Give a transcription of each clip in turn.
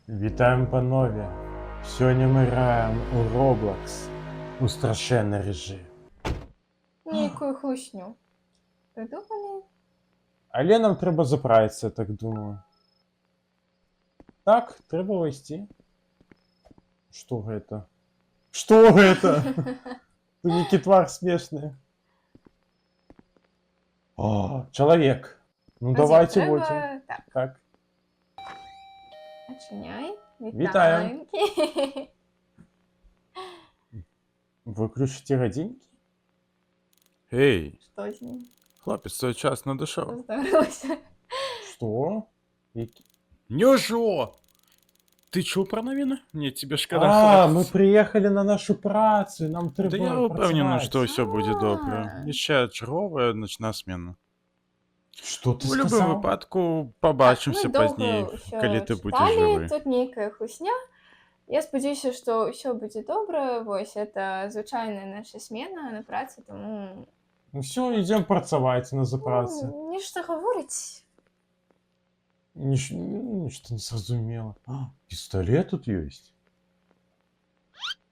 Вітаємо, панове! Сьогодні ми граємо у Roblox у страшенний режим. Ніякую хлушню. Придумали? Але нам треба заправитися, я так думаю. Так, треба войти. Что это? Что это? Ты не китвар смешный. О, человек. Ну давайте треба... вводим. Так, Так. начиняй. Вітаємо. Вітанки. Выключите родинки? Эй, Що з ним? хлопец, твой час надышал. Здоровся. Что? Нежо! Ты чё про новины? Мне тебе шкода. А, хлопец. мы приехали на нашу працу, нам треба Да я упевнений, працювати. что все будет А. добре. Ще чергова ночна смена. Що ти У любому сказав? випадку побачимося Ми довго пізніше, що коли ти будеш читали, живий. Тут ніяка хусня. Я сподіваюся, що все буде добре. Ось, це звичайна наша смена на праці, тому... Ну все, йдемо працювати на заправці. Нічого говорить. Нічого не зрозуміло. А, пістолет тут є?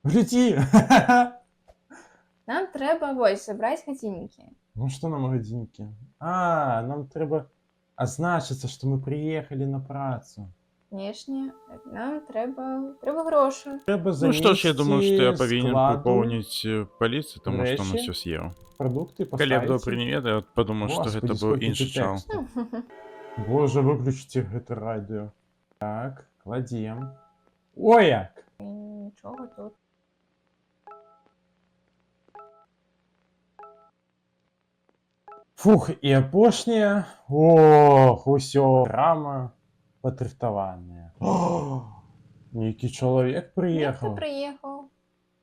Гляди! Нам треба, ось, забрати годинники. Ну що нам годинки? А, нам треба означиться, що ми приїхали на працю. Внешне, нам треба гроші. Треба Ну что ж, я думаю, что я занести повинен складу, пополнить полицию, потому что он речи, все съел. продукти Колеб, поставити. добрый привет, я вот подумал, что Господи, это был сколько інший тут чал. тексту. Боже, виключите это радіо. Так, кладем. Ой, як! Нічого тут. Фух, і апошнє. Ох, усьо. Рама потрихтована. О, некий чоловік Як ти приїхав. приїхав?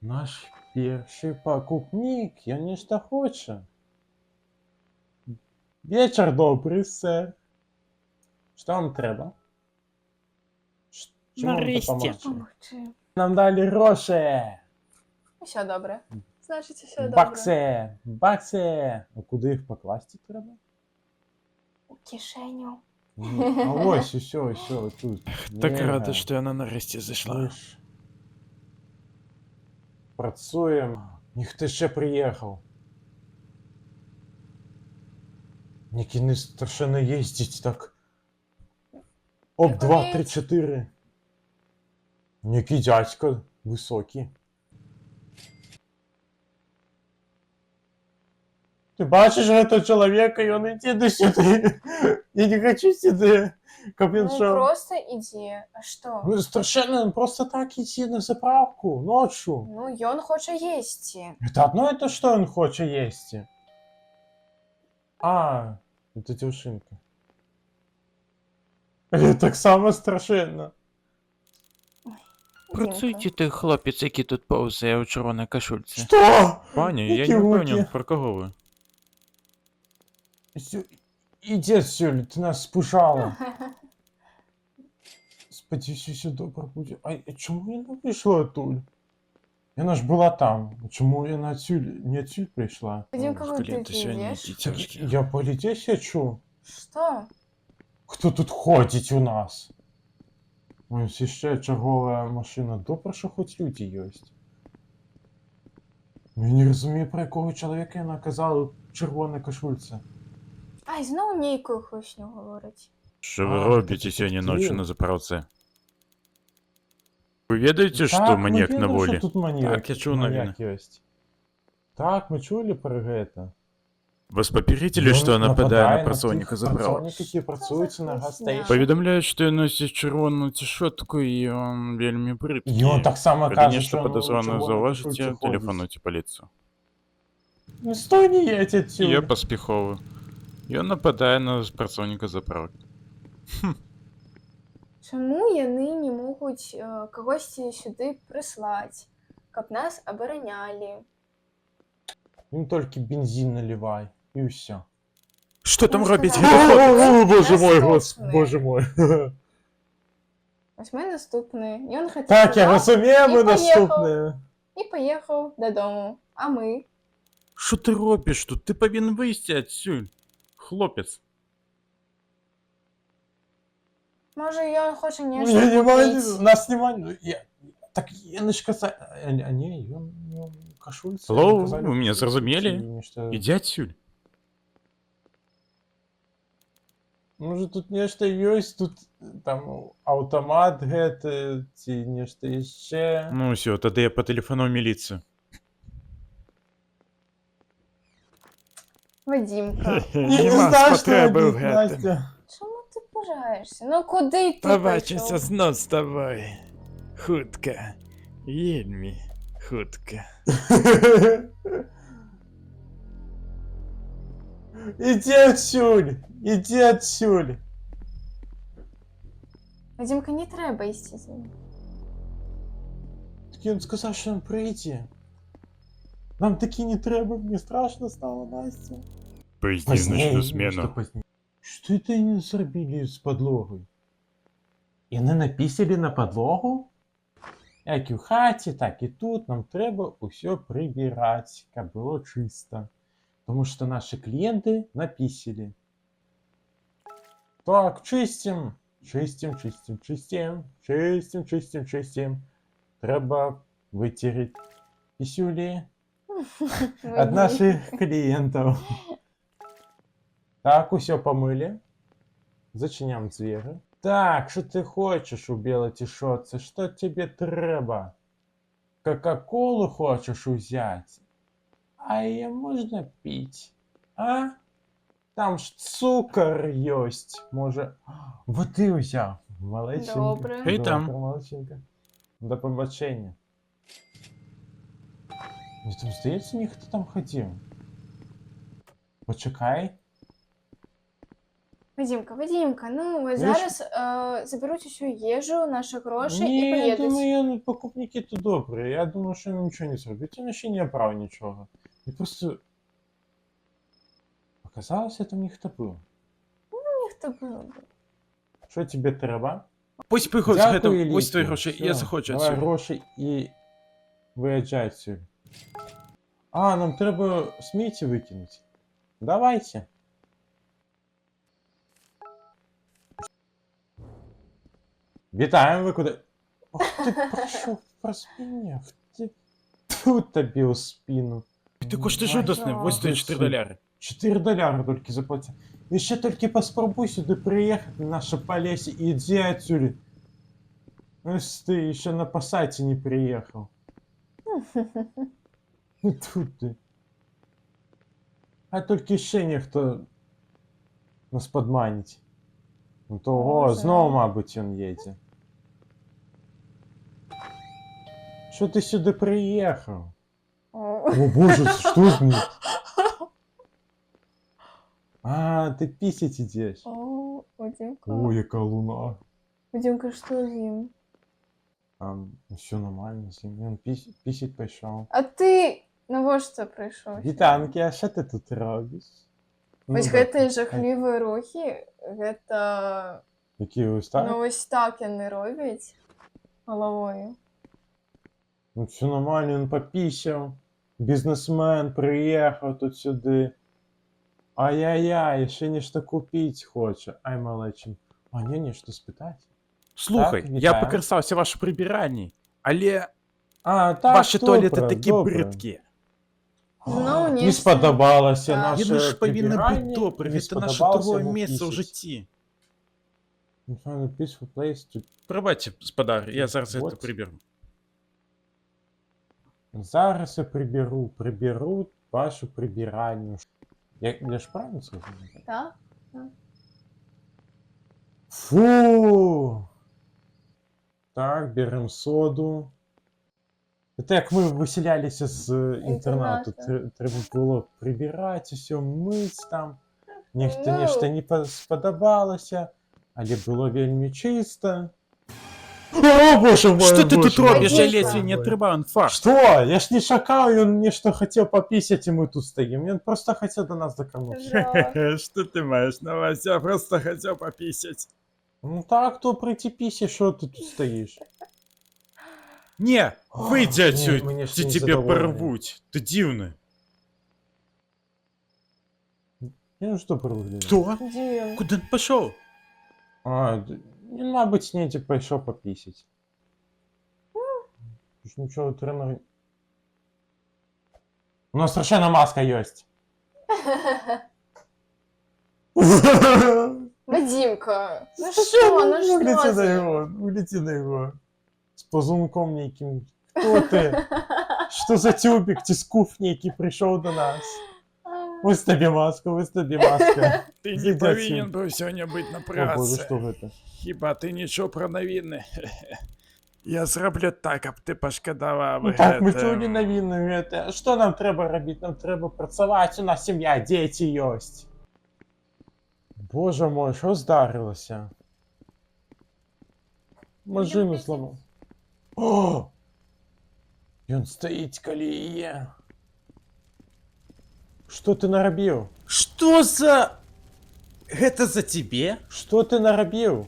Наш перший покупник, я нечто хочу. Вечір добрий, сер. Що вам треба? Чому вам Нарешті. допомогти? Помогти. Нам дали гроші. Все добре. Значить, все добре. Бакси, бакси. А куди їх покласти треба? У кишеню. А ось, все, тут. Так Є. рада, що вона нарешті зайшла. Ми ж працюємо. Ніхто ще приїхав. Ніки не страшенно їздить так. Оп, 2, 3, 4. Ніки дядько високий. Ти бачиш этого чоловіка, і він іде сюди. Я не хочу сюди. Ну Капюшон. просто іди. А що? Ну, страшенно, просто так идти на заправку ночью. Ну, ён хоче їсти. Это одно и то, что он хочет есть. А, это девчонка. Это так само страшенно. Працюйте ти, хлопець, який тут повзає у червоній кашульці. Что? Пані, я Які не руки? впевнений, про кого ви. Иди отсюда, ты нас спужала. Сподіваюся, все добре буде. А чому я не вийшла оттуда? Вона ж була там. Чому я не отсюда прийшла? Пойдем, кого ты Клієнти сьогодні видишь? які тяжкі. Я по людей хочу. Что? Хто тут ходить у нас? Ось іще чергова машина. Добре, що хоч люди є. Я не розумію, про якого чоловіка я наказала червона кашульця. Ай, знову ніякою хлушню говорить. Що ви А, робите це сьогодні детектив. ночі на заправці? Ви ведаєте, що маньяк на волі? Що тут маньяк, Так, я чув новини. маньяк є. Так, ми чули про це. Вас попередили, що нападає на працівника тих заправки? працівників, які працюють на гастейшн. Повідомляють, що він носить червону тішотку і він вельми бридкий. І він так само Коли каже, нечто що він у подозрано червоній зауважите, кашульці ходить. телефонуйте поліцію. Ну стой, не едь отсюда. Я поспіховую. І він нападає на працівника заправки. Чому яны не можуть когось сюди прислати, каб нас обороняли? Им только бензин наливай, и все. Що там Ну, робить сказала. гідоход? О, боже мой, Наступний. господи, боже мой. Ось ми наступний. І він хотів Так, я сказати, розумію, ми і поїхав. наступне. і поїхав додому. А ми? Що ти робиш тут? Ти повинен вийти отсюль. Хлопець. Може, я хочу Ну, нечто я не могу, у купить. нас нема... Так, я не ж казав... А ні, ён кашульці. Hello, казали, вы меня кашульці зразумели? чи нешта. Иди отсюль. Може, тут нешта ёсць, тут там аўтамат гэты, ці нешта яшчэ. Ну все, тогда я потелефонував милицию. Вадімка, знаю, що робити, Настя. чому ти пожаєшся? Ну куди ти Побачимся пішов? знов з тобою. Хутко. Вельми хутко. Иди отсюль! Иди отсюль! Вадімка, не треба йти за ним. Так він сказав, що нам прийти. Нам таки не треба, мне страшно стало, Настя. Пойди в ночную смену. Что это они зробили с подлогой? І не написали на подлогу? Як і в хаті, так і тут нам треба усе прибирати, щоб було чисто. Тому що наші клієнти написали. Так, чистим. Чистим, чистим, чистим. Чистим, чистим, чистим. Треба витереть писюлі от наших клиентов. Так, усе помыли. Зачиняем двери. Так, что ты хочешь у белой тишотцы? Что тебе треба? Кока-колу хочешь взять? А ее можно пить? А? Там ж цукор есть. Может... Вот ты взял. Молодчинка. Добре. Эй, там. Добре, молодчинка. До побачення. Мені там здається, ніхто там ходив. Почекай. Вадімка, ну ж- зараз заберуть усю їжу, наші гроші Ні, і я поїдуть. думаю, покупники тут добрі. Я думаю, що їм нічого не зробить. Він ще не брав нічого. І просто... Оказалося, там ніхто був. Ніхто був. Що тобі треба? Пусть приходить з Дякую, гэтым, ось твої Ліки. гроші, Всё, я захочу давай отсюда. гроші і виїжджай отсюда. А, нам треба сміття викинути. Давайте. Вітаємо, ви куди? Ох ти пройшов по спині. Ах ти. Тут тобі у спину. Ти коштуєш Ой, жудасне, да. ось твої 4 доляри. 4 доляри тільки заплати. І ще тільки поспробуй сюди приїхати, наше Полесі, і іди отсюда. Ось ти ще на пасаті не приїхав. І тут ти. А тільки ще ніхто нас подманить. Ну того, Може. знову, мабуть, він їде. Що ти сюди приїхав? О, О боже, що з ним? А, ти пісять ідеш. Вадімка. О, яка луна. Вадімка, що з ним? Все нормально з ним. Він пісять пішов. А ти навіщо прийшов? Вітанки, а що ти тут робиш? Ось Ну, гэты жахлівыя рухі, гэта які ось так? ну ось так яны робяць галавою. Ну все нормально, він попісяв. Бізнесмен приїхав тут сюди. Ай-яй-яй, ще нечто купити хоче. Ай, малечим. А, ні, нечто спитати. Слухай, Так, я вітаю. покресався в вашій прибиральні, але А, так, ваші добре, туалети такі добре. бридкі. Знову Не нечто. сподобалося Так. наше Яно ж повинно бути прибирання, добре, не це наше сподобалося друге йому місце в пісять. житті. We found a peaceful place to... Пробачте, господар, я зараз це Вот. приберу. Зараз я приберу вашу прибиральню. Я ж правильно сказав? Так? Фу! Так, беремо соду. Це як ми виселялися з інтернату. Інтернату. Треба було прибирати, все, мити там. Ніхто Ну. нічого не сподобалося, але було вельми чисто. О, боже мой, Що ти тут боже мой, робиш? Я Вадимка. ледве не отрибав інфаркт. Что? Я ж не шакал, и он мне что хотел пописать, и мы тут стоим. Он просто хотел до нас доконуться. Що ти маєш на увазі? Я просто хотів попісять. Ну так, то прийти писать, что ты тут стоишь? Не, вийди Ні, отсюда, мені ж ті не тебе задоволення. порвуть. Ти дивний. Я ну что проводил? Что? Дім. Куда он пошел? А, Він, мабуть, ні, типу, пішов попісять. Ж нічого тренер. У нас страшенна маска есть. Вадимка, ну что, ну что Улети на ты? его, улети на его. С позунком неким. Кто ты? Что за тюбик тискув некий прийшов до нас? Ось тобі маска, ось тобі маска. Ти не Зайдя повинен всім. був сьогодні бути на О боже, праці. що гэта? Хіба ти нічого про новини? Я зроблю так, аби ти пошкодував. Ну так, ми гэта. чого не навинні? Що нам треба робити? Нам треба працювати, у нас сім'я, діти єсть. Боже мой, що здарилося? Машину зламав. О! Ён стоїть, коли є. Що ти наробив? Что за... Это за тебе? Що ти наробив?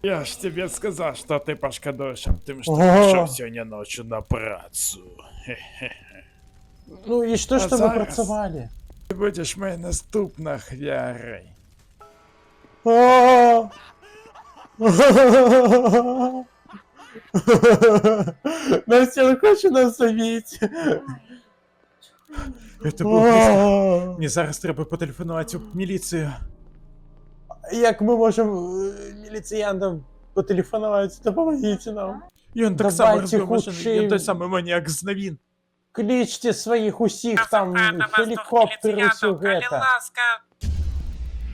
Я ж тебе сказав, що ти пошкодуєш об тим, що Ого. пішов сьогодні ночі на працю. Ну і що ж А то ви зараз? працювали? Ти будеш моєю наступною хвярою. А! Настя, хоче нас забити. Это был близко. Мне зараз треба потелефонувати в міліцію. Як ми можемо міліціянтам потелефонувати? Допомогіть нам. І он так Давайте само розбив машину. хутчей. Він той самий маніак з новин. Кличте своїх усіх там гелікоптери, все гэта.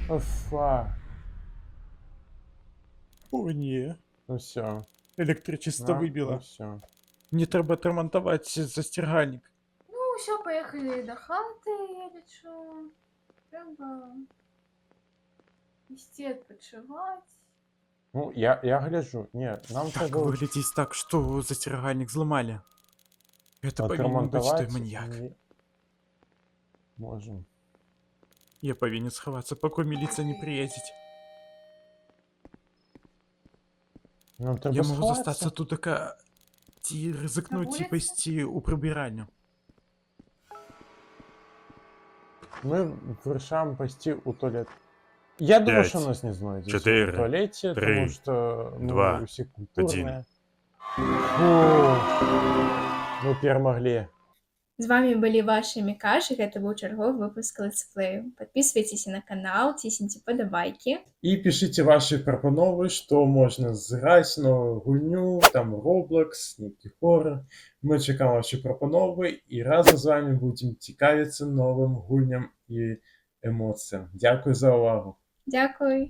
Офа. О, ні. Ну все. Електричество вибило. все. Мені треба отремонтувати застіргальник. Ну, все, поехали до хаты, или что? Треба вести отпочивать. Ну, я гляжу. Ні, нам Так, треба выглядит так, что застиргальник взломали. Это повинен быть той отремонтувати. маньяк. і Можем. Я повинен сховаться, пока милиция не приедет. Нам треба Я могу сховатися. застаться тут така... Ті ризикнуть і вулиці? пойти у прибиральню. Ми вирішаємо пойти у туалет. Я думаю, П'ять, що нас не знайдуть 4, в туалеті, 3, тому що ми 2, усі культурні. Фу, ми перемогли. З вами были ваши Микаши, это был черговый выпуск летсплею. Подписывайтесь на канал, тисните подобайки. І пишіть ваші пропанови, що можна зграти нову гульню, там Roblox, некий хоррор. Ми чекаємо ваші пропанови і разом з вами будемо цікавитися новим гульням і емоціям. Дякую за увагу. Дякую.